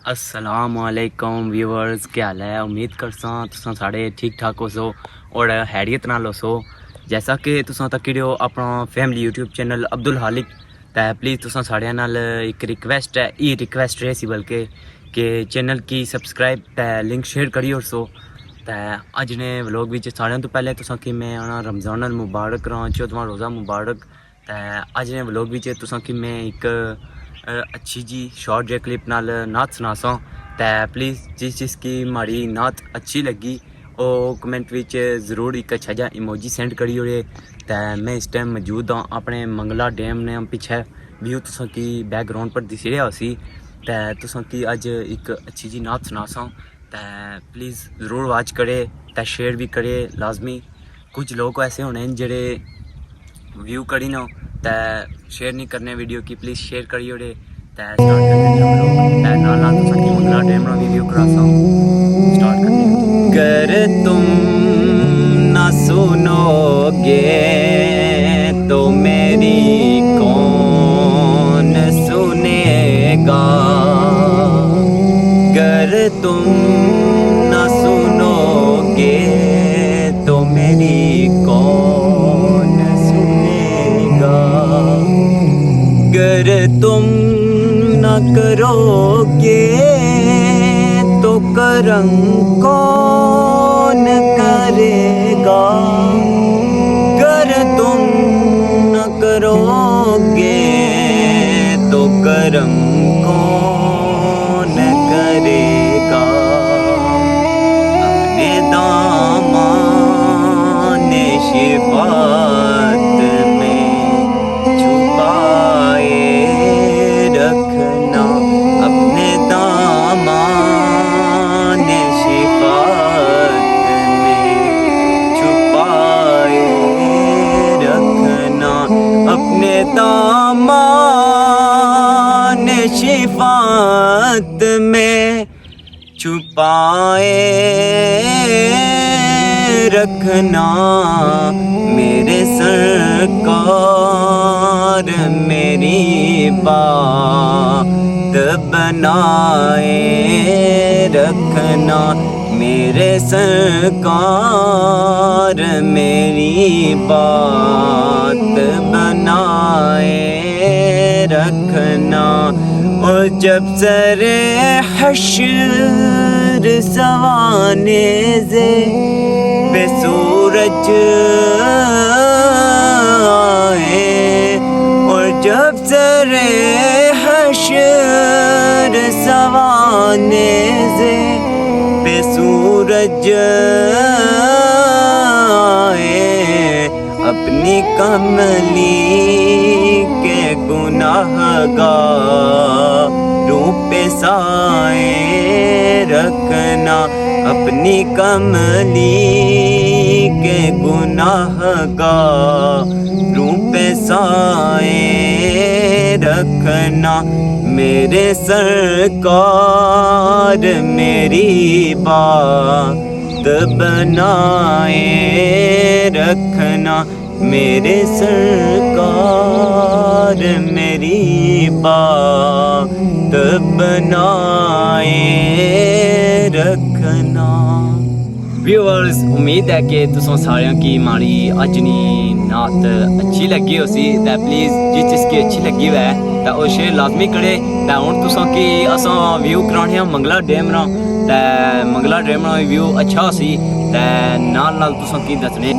अस्सलामुअलैकुम व्यूअर्स, क्या हाल है। उम्मीद करसा तुसां सारे ठीक ठाक हो सो और हैरियत नाल हो सो। जैसा कि तुसां तक हो अपना फैमिली यूट्यूब चैनल अब्दुल हालिक, तो प्लीज़ तुसां सारे नाल एक रिक्वेस्ट है, ये रिक्वेस्ट रही सी बल्कि कि चैनल की सब्सक्राइब लिंक शेयर करी और सो। तो अज ने व्लॉग विच सारे तो पहले तुसां कि मैं आना रमज़ान मुबारक रहा, 14वां रोज़ा मुबारक। तो अज ने व्लॉग विच तुसां कि मैं एक अच्छी जी शॉर्ट जे क्लिप नाल नात सुनासा। तो प्लीज़ जिस की माड़ी नात अच्छी लगी वो कमेंट विच ज़रूर एक अच्छा जा इमोजी सेंड करी ओड़े। तो मैं इस टाइम मौजूद हाँ अपने मंगला डैम ने पिछे व्यू तुसां की बैकग्राउंड पर दिसी रहा सी। तो तुसां की अज एक अच्छी जी नात सुनासा। तो प्लीज़ ज़रूर वॉच करे, तो शेयर भी करे लाजमी। कुछ लोग ऐसे होने हैं जेड़े व्यू करी ना तो शेयर नहीं करने वीडियो की, प्लीज़ शेयर करी ओड़े। तो स्टार्ट करते हैं हम लोग। तो नाल तुसां की मंगला डैम ना व्यू करासा। स्टार्ट करते हैं। अगर तुम ना सुनोगे तो मेरी कौन सुनेगा। अगर तुम ना सुनोगे तो मेरी कौन सुनेगा। अगर तुम ना करोगे तो करम कौन करेगा। अगर तुम न करोगे तो करम कौन करेगा। अपने दामन शिफात में छुपाए रखना। अपने दामन शिफात में छुपाए रखना। अपने दामन शिफात में छुपाए रखना। मेरे सरकार मेरी बात बनाए रखना। मेरे सरकार मेरी बात बनाए रखना। और जब सरे हश्र सवाने से बेसूरज आए। और जब सरे हश्र सवाने से बेसूरज आए। अपनी कमली के गुनाहगारों पे साए रखना। अपनी कमली के गुनाहगारों पे साए रखना। मेरे सरकार मेरी बात बनाए रखना। मेरे सरकार मेरी बात बनाए रखना। व्यूअर्स, उम्मीद है कि तुसां सारियां की माड़ी अजनी नात अच्छी लगी हो सी। तो प्लीज़ जिसकी अच्छी लगी हुआ है तो वो शेयर लाजमी करे। तो हुण तुसां की असां व्यू कराने मंगला डैम ना। तो मंगला डैम ना व्यू अच्छा सी। तो नाल तुसां की दसने